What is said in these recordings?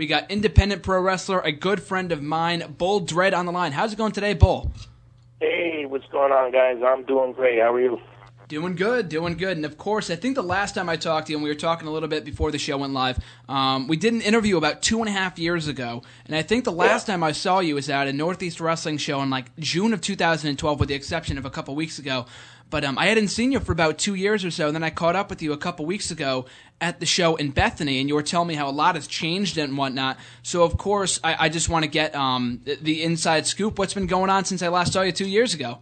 We got independent pro wrestler, a good friend of mine, Bull Dredd, on the line. How's it going today, Bull? Hey, what's going on, guys? I'm doing great. How are you? Doing good, doing good. And, of course, I think the last time I talked to you, and we were talking a little bit before the show went live, we did an interview about 2.5 years ago, and I think the last time I saw you was at a Northeast Wrestling show in, June of 2012, with the exception of a couple weeks ago. But I hadn't seen you for about 2 years or so, and then I caught up with you a couple weeks ago at the show in Bethany, and you were telling me how a lot has changed and whatnot. So, of course, I just want to get the inside scoop. What's been going on since I last saw you 2 years ago?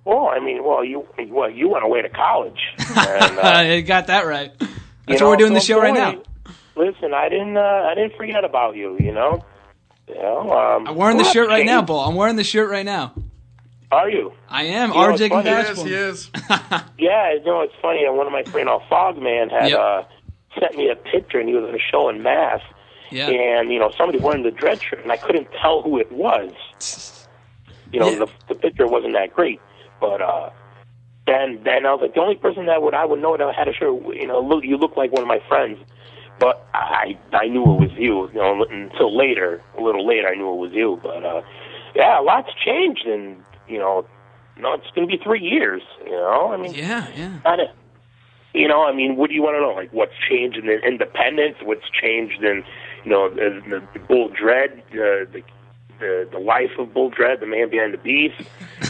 Well, you went away to college. And, you got that right. That's why we're doing the show right now. Listen, I didn't forget about you. I'm wearing the shirt right now, Bull. I'm wearing the shirt right now. Are you? I am. RJ can vouch for me. He is. Yeah, it's funny. One of my friends, Fogman, had sent me a picture, and he was at a show in Mass. Yeah. And somebody wearing the Dredd shirt, and I couldn't tell who it was. The picture wasn't that great. But then I was like, the only person that I would know that had a shirt, you look like one of my friends. But I knew it was you. Until a little later, I knew it was you. But a lot's changed, and it's going to be 3 years. Yeah. what do you want to know? Like, what's changed in the independence? What's changed in the Bull Dredd, the life of Bull Dredd, the man behind the beast?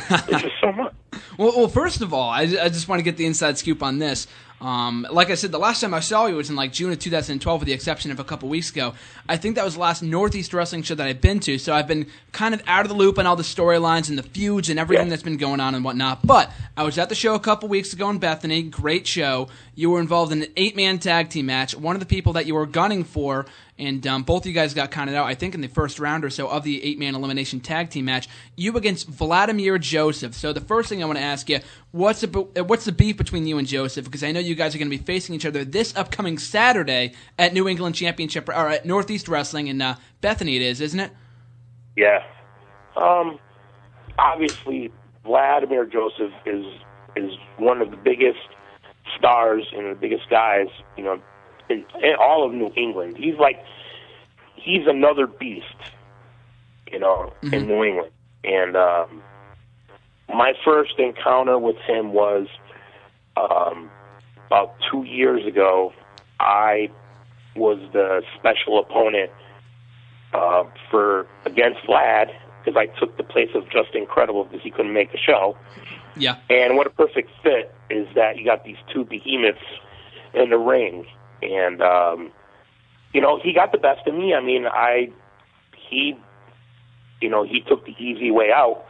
There's just so much. Well, first of all, I just want to get the inside scoop on this. Like I said, the last time I saw you was in June of 2012, with the exception of a couple weeks ago. I think that was the last Northeast Wrestling show that I've been to, so I've been kind of out of the loop on all the storylines and the feuds and everything that's been going on and whatnot. But I was at the show a couple weeks ago in Bethany. Great show. You were involved in an 8-man tag team match. One of the people that you were gunning for, and both of you guys got counted out, I think, in the first round or so of the 8-man elimination tag team match. You against Vladimir Joseph. So the first thing I want to ask you, what's the beef between you and Joseph? Because I know you guys are going to be facing each other this upcoming Saturday at New England Championship, or at Northeast Wrestling in Bethany. It is, isn't it? Yeah. Obviously, Vladimir Joseph is one of the biggest stars and the biggest guys, in all of New England. He's another beast, in New England. And my first encounter with him was about 2 years ago. I was the special opponent against Vlad, because I took the place of Just Incredible because he couldn't make the show. Yeah. And what a perfect fit is that you got these two behemoths in the ring. And, he got the best of me. I mean, he took the easy way out.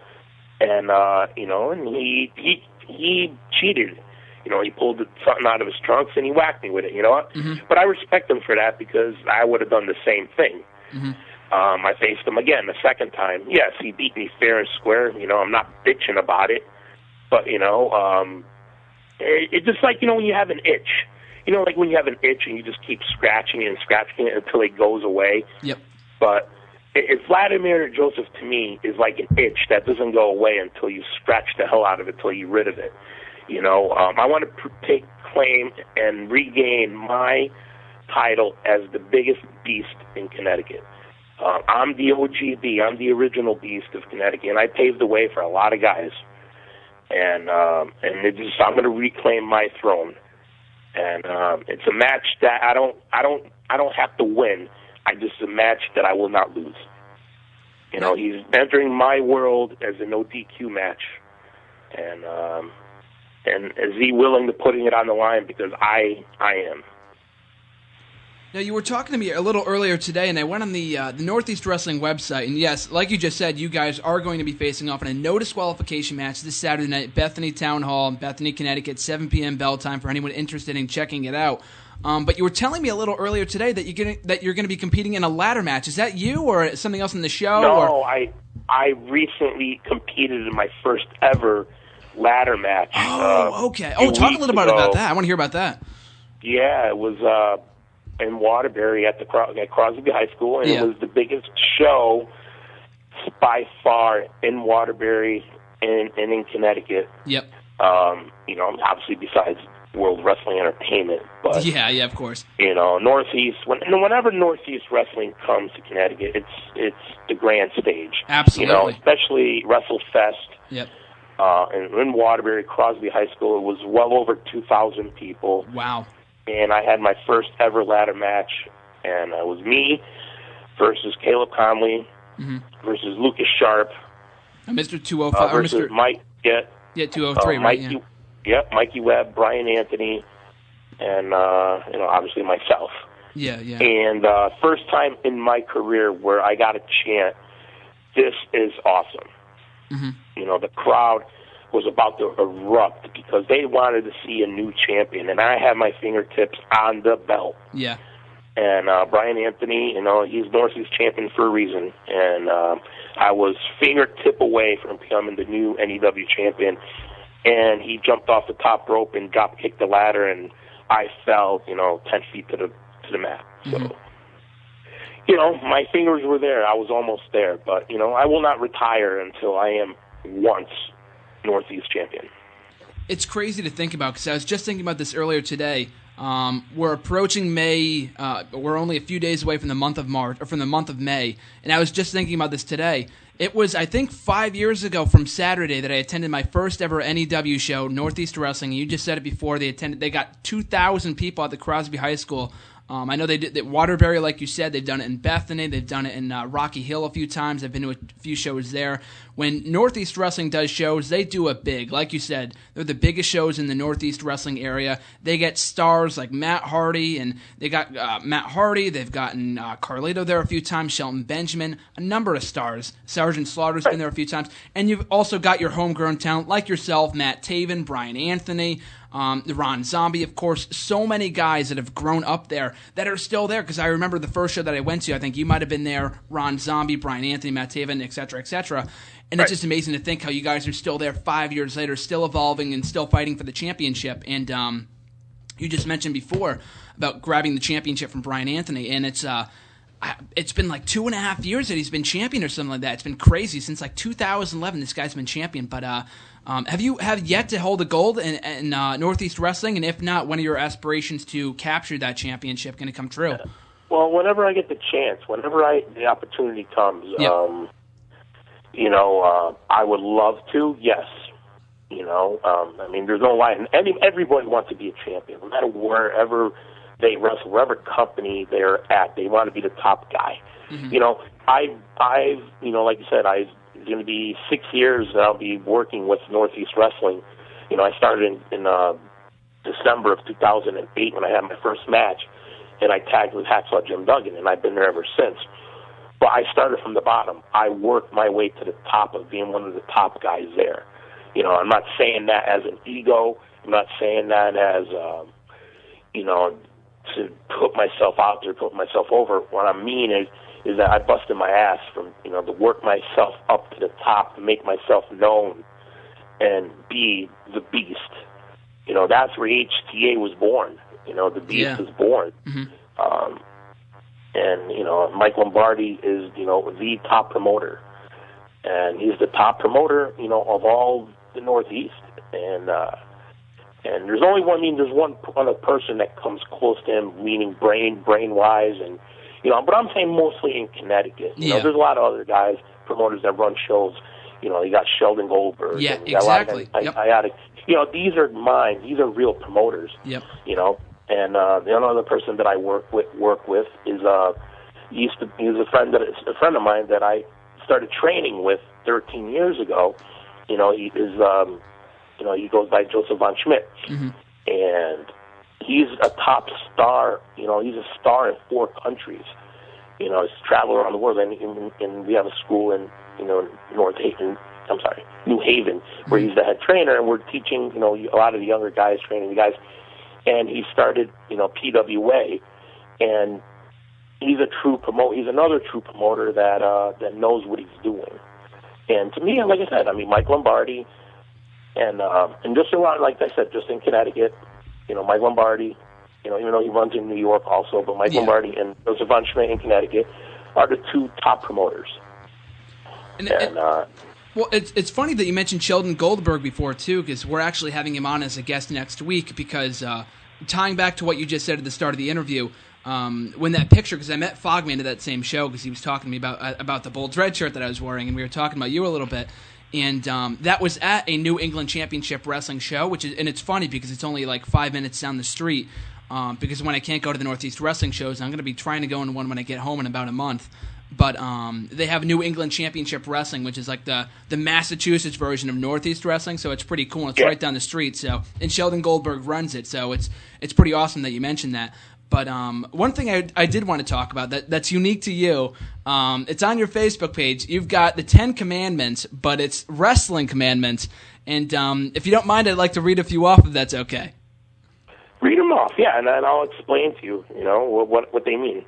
And, and he cheated. He pulled something out of his trunks and he whacked me with it, Mm-hmm. But I respect him for that, because I would have done the same thing. Mm-hmm. I faced him again the second time. Yes, he beat me fair and square. I'm not bitching about it. But, it's just like, when you have an itch. Like when you have an itch and you just keep scratching it and scratching it until it goes away. Yep. But Vladimir Joseph, to me, is like an itch that doesn't go away until you scratch the hell out of it, until you're rid of it. I want to take claim and regain my title as the biggest beast in Connecticut. I'm the OGB. I'm the original beast of Connecticut, and I paved the way for a lot of guys. And I'm going to reclaim my throne. And it's a match that I don't have to win. It's a match that I will not lose. He's entering my world as a no DQ match, and is he willing to putting it on the line? Because I am. Now, you were talking to me a little earlier today, and I went on the Northeast Wrestling website, and yes, like you just said, you guys are going to be facing off in a no disqualification match this Saturday night, Bethany Town Hall, Bethany, Connecticut, 7 p.m. bell time for anyone interested in checking it out. But you were telling me a little earlier today that you're going to be competing in a ladder match. Is that you, or something else in the show? No, I recently competed in my first ever ladder match. Oh, okay. Oh, talk a little bit about that. I want to hear about that. Yeah, it was in Waterbury at Crosby High School, and it was the biggest show by far in Waterbury and in Connecticut. Yep. Obviously besides World Wrestling Entertainment. But yeah, of course. Northeast. Whenever Northeast Wrestling comes to Connecticut, it's the grand stage. Absolutely. Especially WrestleFest. Yep. And in Waterbury, Crosby High School, it was well over 2,000 people. Wow. And I had my first ever ladder match, and it was me versus Caleb Conley versus Lucas Sharp. Mr. 205. Versus Mr. Mike. Yeah, 203, right? Mikey, Yep, Mikey Webb, Brian Anthony, and obviously myself. Yeah. And first time in my career where I got a chant, "This is awesome." The crowd was about to erupt because they wanted to see a new champion, and I had my fingertips on the belt. Yeah. And Brian Anthony, he's Northeast champion for a reason, and I was fingertip away from becoming the new NEW champion. And he jumped off the top rope and drop kicked the ladder, and I fell, 10 feet to the mat. So, my fingers were there. I was almost there, but I will not retire until I am once Northeast champion. It's crazy to think about because I was just thinking about this earlier today. We're approaching May. We're only a few days away from the month of March or from the month of May, and I was just thinking about this today. It was, I think, 5 years ago from Saturday that I attended my first ever NEW show, Northeast Wrestling. You just said it before. They got 2,000 people at the Crosby High School. I know they did at Waterbury, like you said. They've done it in Bethany. They've done it in Rocky Hill a few times. I've been to a few shows there. When Northeast Wrestling does shows, they do it big. Like you said, they're the biggest shows in the Northeast Wrestling area. They get stars like Matt Hardy, and they got Matt Hardy. They've gotten Carlito there a few times, Shelton Benjamin, a number of stars. Sergeant Slaughter's been there a few times. And you've also got your homegrown talent like yourself, Matt Taven, Brian Anthony, Ron Zombie, of course. So many guys that have grown up there that are still there, because I remember the first show that I went to, I think you might have been there, Ron Zombie, Brian Anthony, Matt Taven, et cetera, et cetera. And it's just amazing to think how you guys are still there 5 years later, still evolving and still fighting for the championship. And you just mentioned before about grabbing the championship from Brian Anthony, and it's been like 2.5 years that he's been champion or something like that. It's been crazy. Since like 2011, this guy's been champion. But have you yet to hold the gold in Northeast Wrestling? And if not, when are your aspirations to capture that championship going to come true? Well, whenever I get the chance, whenever the opportunity comes, I would love to, yes. There's no lie. Everybody wants to be a champion, no matter wherever they wrestle, wherever company they're at, they want to be the top guy. I've like you said, it's going to be 6 years that I'll be working with Northeast Wrestling. I started in December of 2008 when I had my first match, and I tagged with Hacksaw Jim Duggan, and I've been there ever since. But I started from the bottom. I worked my way to the top of being one of the top guys there. I'm not saying that as an ego. I'm not saying that as, to put myself out there, put myself over. What I mean is that I busted my ass to work myself up to the top, to make myself known and be the beast. That's where HTA was born. The beast was born. And Mike Lombardi is, the top promoter. And he's the top promoter, of all the Northeast. And there's only one other person that comes close to him, meaning brain-wise, and but I'm saying mostly in Connecticut. There's a lot of other guys, promoters that run shows. You got Sheldon Goldberg. Yeah, and exactly. These are mine. These are real promoters. Yep. And the other person that I work with is he's a friend of mine that I started training with 13 years ago. He is he goes by Joseph Von Schmidt, and he's a top star. He's a star in 4 countries. He's traveled around the world, and we have a school in New Haven, where he's the head trainer, and we're teaching a lot of the younger guys, training the guys. And he started PWA, and he's a true promoter. He's another true promoter that knows what he's doing. And to me, like I said, Mike Lombardi, and just a lot, like I said, just in Connecticut, Mike Lombardi, even though he runs in New York also, but Mike Lombardi and Joseph Von Schmidt in Connecticut are the 2 top promoters. Well, it's funny that you mentioned Sheldon Goldberg before, too, because we're actually having him on as a guest next week because tying back to what you just said at the start of the interview, when that picture, because I met Fogman at that same show because he was talking to me about the Bull Dredd shirt that I was wearing, and we were talking about you a little bit, and that was at a New England Championship Wrestling show, and it's funny because it's only like 5 minutes down the street, because when I can't go to the Northeast Wrestling shows, I'm going to be trying to go into one when I get home in about a month. But they have New England Championship Wrestling, which is like the Massachusetts version of Northeast Wrestling, so it's pretty cool. It's right down the street. So, and Sheldon Goldberg runs it, so it's pretty awesome that you mentioned that. But one thing I did want to talk about that's unique to you, it's on your Facebook page. You've got the 10 Commandments, but it's wrestling commandments. And if you don't mind, I'd like to read a few off if that's okay. Read them off, yeah, and then I'll explain to you, what they mean.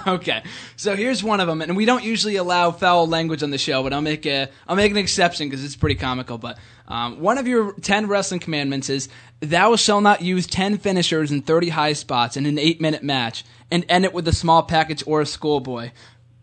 Okay, so here's one of them, and we don't usually allow foul language on the show, but I'll make an exception because it's pretty comical. But one of your 10 wrestling commandments is, "Thou shalt not use 10 finishers and 30 high spots in an 8-minute match, and end it with a small package or a schoolboy.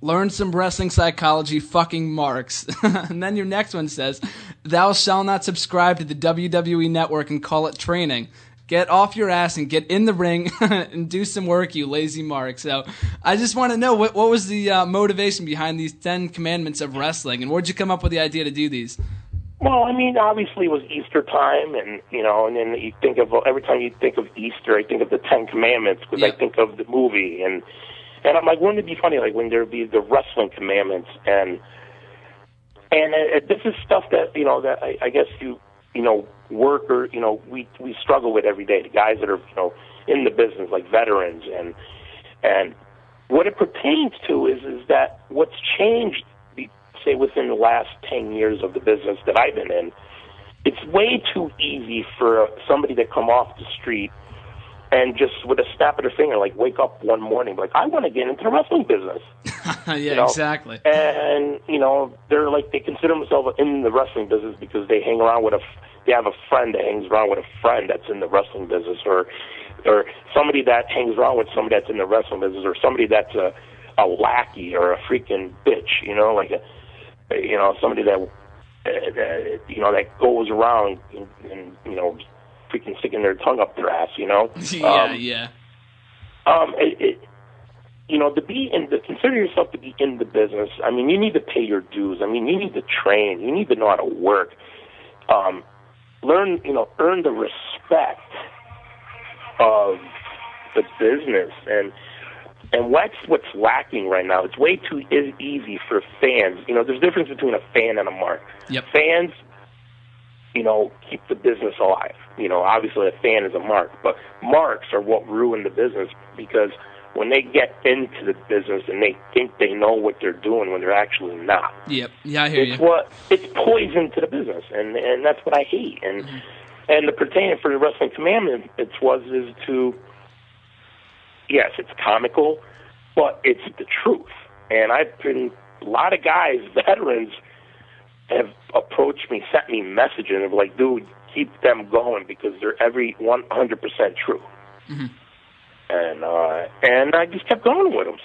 Learn some wrestling psychology, fucking marks." And then your next one says, "Thou shalt not subscribe to the WWE Network and call it training. Get off your ass and get in the ring and do some work, you lazy mark." So I just want to know, what was the motivation behind these 10 commandments of wrestling, and where'd you come up with the idea to do these? Well, I mean, obviously it was Easter time, and then you think of, every time you think of Easter, I think of the 10 Commandments, because I think of the movie, and I'm like, wouldn't it be funny, like, when there'd be the wrestling commandments, and this is stuff that, that I guess you work, or, we struggle with every day, the guys that are, in the business, like veterans, and what it pertains to is that what's changed, say, within the last 10 years of the business that I've been in, it's way too easy for somebody to come off the street and just with a snap of their finger, like, wake up one morning, like, I want to get into the wrestling business. Yeah, exactly. And, they're like, they consider themselves in the wrestling business because they hang around with they have a friend that hangs around with a friend that's in the wrestling business, or somebody that hangs around with somebody that's in the wrestling business, or somebody that's a lackey or a freaking bitch, like somebody that that goes around and freaking sticking their tongue up their ass, Yeah. To consider yourself to be in the business, I mean, you need to pay your dues. I mean, you need to train. You need to know how to work. Earn the respect of the business, and that's what's lacking right now. It's way too easy for fans. There's a difference between a fan and a mark. Yep. Fans, keep the business alive. Obviously a fan is a mark, but marks are what ruin the business, because when they get into the business and they think they know what they're doing when they're actually not. Yep. Yeah, I hear you. It's poison to the business, and that's what I hate. And the pertaining for the wrestling commandment, is to, yes, it's comical, but it's the truth. And a lot of guys, veterans, have approached me, sent me messages of like, dude, keep them going because they're every 100% true. Mm-hmm. And I just kept going with them.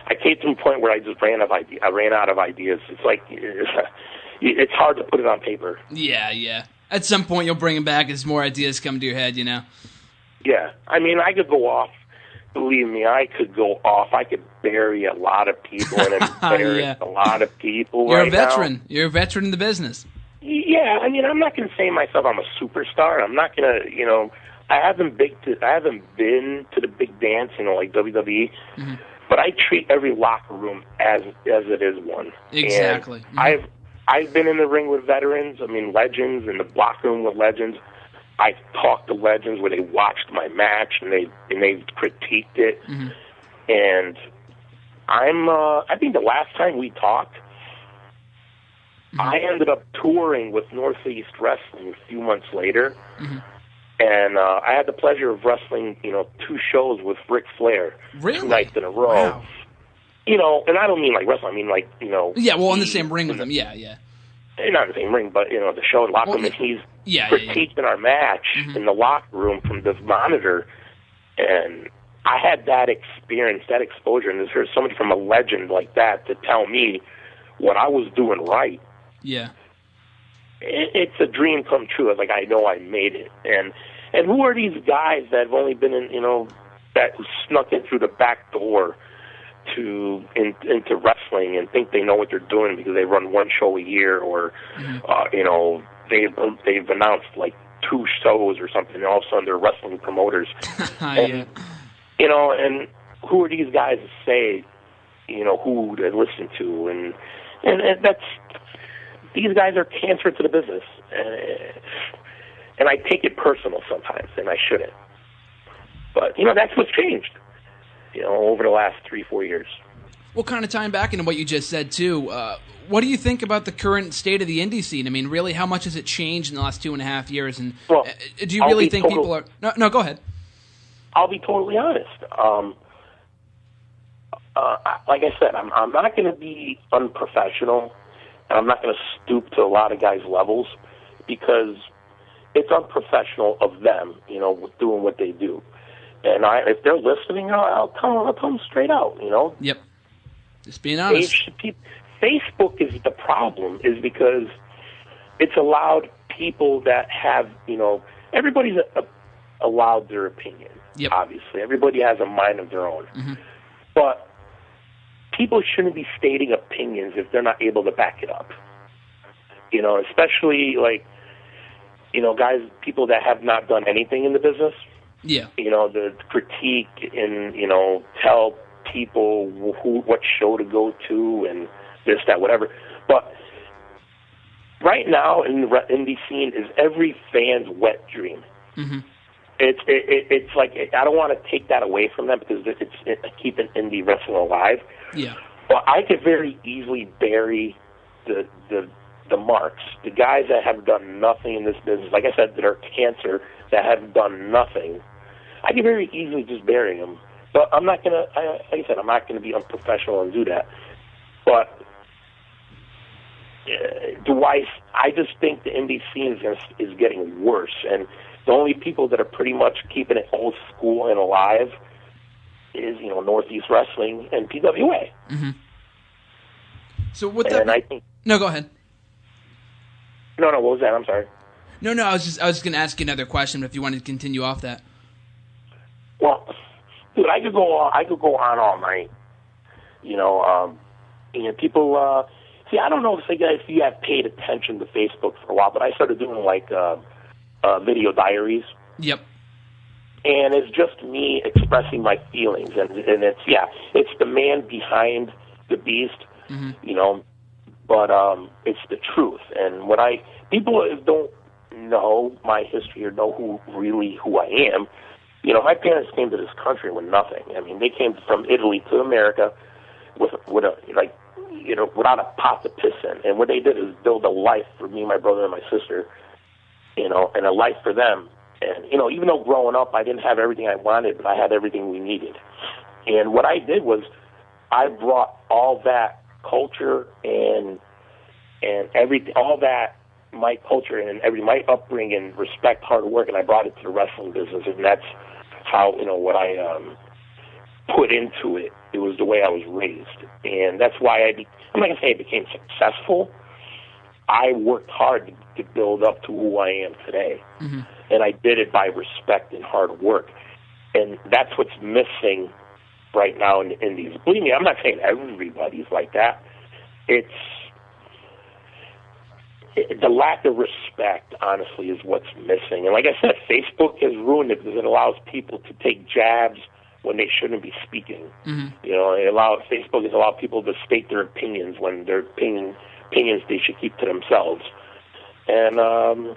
I came to a point where I just ran out of ideas. It's like, it's hard to put it on paper. Yeah. At some point you'll bring them back as more ideas come to your head, Yeah. I mean, I could go off. Believe me, I could go off. I could bury a lot of people and embarrass a lot of people. You're a veteran. Now. You're a veteran in the business. Yeah, I mean, I'm not going to say myself I'm a superstar. I'm not going to, I haven't been to the big dance, like WWE, mm-hmm. but I treat every locker room as it is one. Exactly. And I've been in the ring with veterans. I mean, legends, in the locker room with legends. I talked to legends where they watched my match and they critiqued it. Mm-hmm. And I think the last time we talked, mm-hmm. I ended up touring with Northeast Wrestling a few months later. Mm-hmm. And I had the pleasure of wrestling, 2 shows with Ric Flair. Really? 2 nights in a row. Wow. And I don't mean like wrestling, I mean like, Yeah, well, in the same ring with him, yeah. Not in the same ring, but, the show in the locker room, and he's critiquing our match mm-hmm. in the locker room from the monitor. And I had that experience, that exposure, and there's somebody from a legend like that to tell me what I was doing right Yeah. It's a dream come true. Like, I know I made it. And who are these guys that have only been in, that snuck in through the back door into wrestling and think they know what they're doing because they run one show a year, or they've announced like 2 shows or something, and all of a sudden they're wrestling promoters. And, and who are these guys to say, who to listen to? And that's, these guys are cancer to the business. And I take it personal sometimes, and I shouldn't. But, that's what's changed, over the last 3-4 years. Well, kind of tying back into what you just said, too, what do you think about the current state of the indie scene? I mean, really, how much has it changed in the last 2.5 years? And do you really think people are... No, go ahead. I'll be totally honest. Like I said, I'm not going to be unprofessional, and I'm not going to stoop to a lot of guys' levels, because it's unprofessional of them, doing what they do. And if they're listening, I'll tell them straight out, Yep. Just being honest. Facebook is the problem, is because it's allowed people that have, everybody's allowed their opinion. Yep. Obviously, everybody has a mind of their own. Mm-hmm. But people shouldn't be stating opinions if they're not able to back it up. Especially like, guys, people that have not done anything in the business. Yeah. The critique and, tell people what show to go to and this, that, whatever. But right now in the indie scene is every fan's wet dream. Mm-hmm. It's like, I don't want to take that away from them, because it's keeping indie wrestling alive. Yeah. But I could very easily bury the marks, the guys that have done nothing in this business. Like I said, that are cancer, that have done nothing. I could very easily just bury them. But I'm not gonna. Like I said, I'm not gonna be unprofessional and do that. But I just think the indie scene is getting worse, and the only people that are pretty much keeping it old school and alive is, Northeast Wrestling and PWA. Mm-hmm. So what that? I think. No, go ahead. No. What was that? I'm sorry. No. I was just going to ask you another question, but if you wanted to continue off that. Well, dude, I could go on all night. People. See, I don't know if you have paid attention to Facebook for a while, but I started doing like video diaries. Yep. And it's just me expressing my feelings, and it's the man behind the beast, mm-hmm. But it's the truth. And people don't know my history or know who I am. My parents came to this country with nothing. I mean, they came from Italy to America without a pot to piss in. And what they did is build a life for me, my brother, and my sister, and a life for them. And, even though growing up I didn't have everything I wanted, but I had everything we needed. And what I did was I brought all that culture and everything, all that, my culture and my upbringing, respect, hard work, and I brought it to the wrestling business. And that's how, what I put into it. It was the way I was raised. And that's why I'm not going to say I became successful. I worked hard to build up to who I am today. Mm-hmm. And I did it by respect and hard work. And that's what's missing right now in the indies. Believe me, I'm not saying everybody's like that. It's the lack of respect, honestly, is what's missing. And like I said, Facebook has ruined it because it allows people to take jabs when they shouldn't be speaking. Mm-hmm. Facebook has allowed people to state their opinions when their opinions they should keep to themselves. And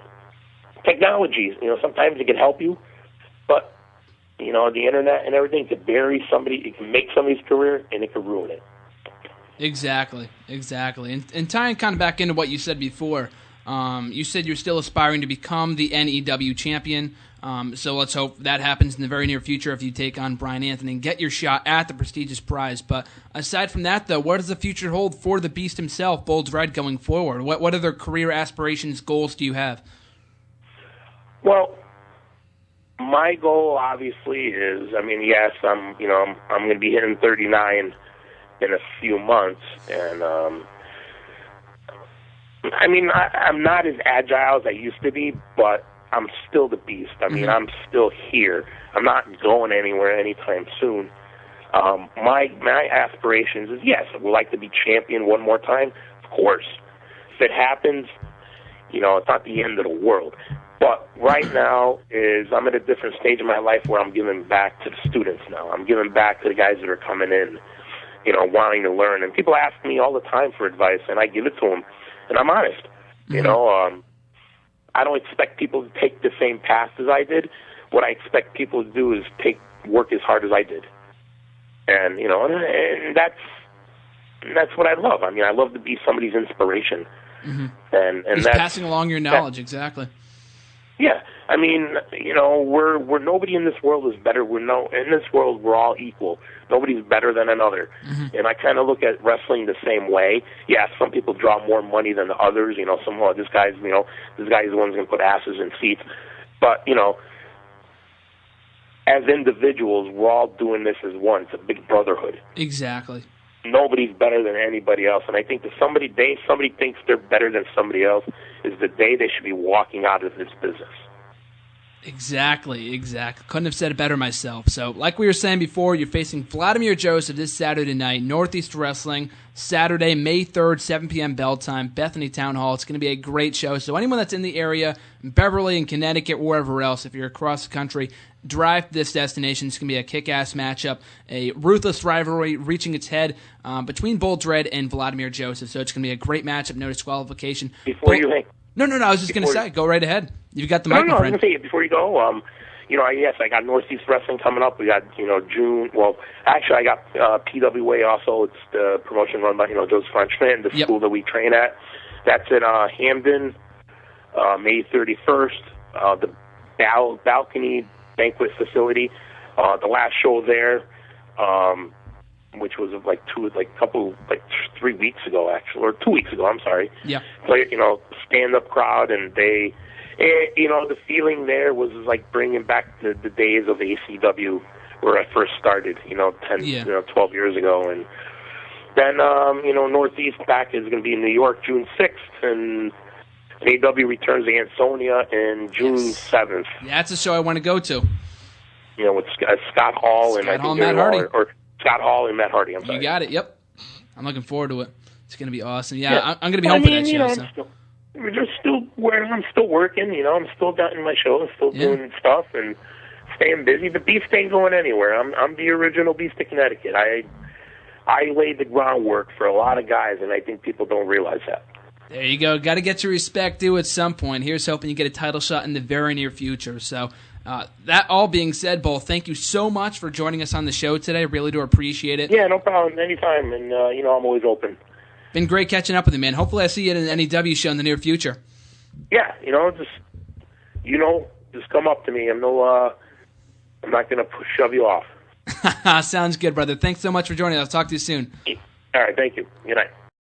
technology, sometimes it can help you, but the internet and everything can bury somebody. It can make somebody's career, and it can ruin it. Exactly. And tying kind of back into what you said before, you said you're still aspiring to become the NEW champion. So let's hope that happens in the very near future if you take on Brian Anthony and get your shot at the prestigious prize. But aside from that, though, what does the future hold for the Beast himself, Bull Dredd, going forward? What other career aspirations, goals do you have? Well, my goal obviously is, yes, I'm going to be hitting 39 in a few months, and I mean, I'm not as agile as I used to be, but I'm still the beast. I mean, I'm still here. I'm not going anywhere anytime soon. My aspirations is, yes, I would like to be champion one more time, of course. If it happens, you know, it's not the end of the world. But right now I'm at a different stage in my life where I'm giving back to the students now. I'm giving back to the guys that are coming in, you know, wanting to learn. And people ask me all the time for advice, and I give it to them. And I'm honest. You know, I don't expect people to take the same path as I did. What I expect people to do is work as hard as I did. And, you know, and that's what I love. I mean, I love to be somebody's inspiration. And just that's passing along your knowledge, exactly. Yeah, I mean, you know, we're nobody in this world is better. In this world we're all equal. Nobody's better than another. And I kind of look at wrestling the same way. Yeah, some people draw more money than the others. You know, this guy's the one's going to put asses in seats. But you know, as individuals, we're all doing this as one. It's a big brotherhood. Exactly. Nobody's better than anybody else, and I think that somebody thinks they're better than somebody else is the day they should be walking out of this business. Exactly. Couldn't have said it better myself. So, like we were saying before, you're facing Vladimir Joseph this Saturday night, Northeast Wrestling, Saturday, May 3rd, 7 p.m. bell time, Bethany Town Hall. It's going to be a great show. So anyone that's in the area, Beverly and Connecticut, wherever else, if you're across the country, drive to this destination. It's going to be a kick-ass matchup, a ruthless rivalry reaching its head between Bull Dredd and Vladimir Joseph. So it's going to be a great matchup, no disqualification. No, I was just going to say, go right ahead. You've got the mic, No, I was going to say, before you go, you know, yes, I got Northeast Wrestling coming up. We got, you know, June. Well, actually, I got PWA also. It's the promotion run by, you know, Joseph Frenchman, the school that we train at. That's at Hamden, May 31st, the Balcony Banquet Facility. The last show there, which was 3 weeks ago, actually, or 2 weeks ago, I'm sorry. Yeah. Play, you know, stand-up crowd, and you know, the feeling there was like bringing back the days of ACW where I first started, you know, 12 years ago. And then, you know, Northeast back is going to be in New York June 6th, and AW returns to Ansonia in June 7th. Yeah, that's a show I want to go to. You know, with Scott Hall and Matt Hardy. Or Scott Hall and Matt Hardy, I'm sorry. You got it, yep. I'm looking forward to it. It's going to be awesome. Yeah. I'm going to be home for that show. I'm still working, you know, I'm still getting my shows, still doing stuff and staying busy. The Beast ain't going anywhere. I'm the original Beast of Connecticut. I laid the groundwork for a lot of guys, and I think people don't realize that. There you go. Got to get your respect due at some point. Here's hoping you get a title shot in the very near future. So that all being said, Bull, thank you so much for joining us on the show today. Really do appreciate it. Yeah, no problem. Anytime. And, you know, I'm always open. Been great catching up with you, man. Hopefully I see you at an NEW show in the near future. Yeah, you know, just come up to me. I'm not going to shove you off. Sounds good, brother. Thanks so much for joining us. I'll talk to you soon. All right, thank you. Good night.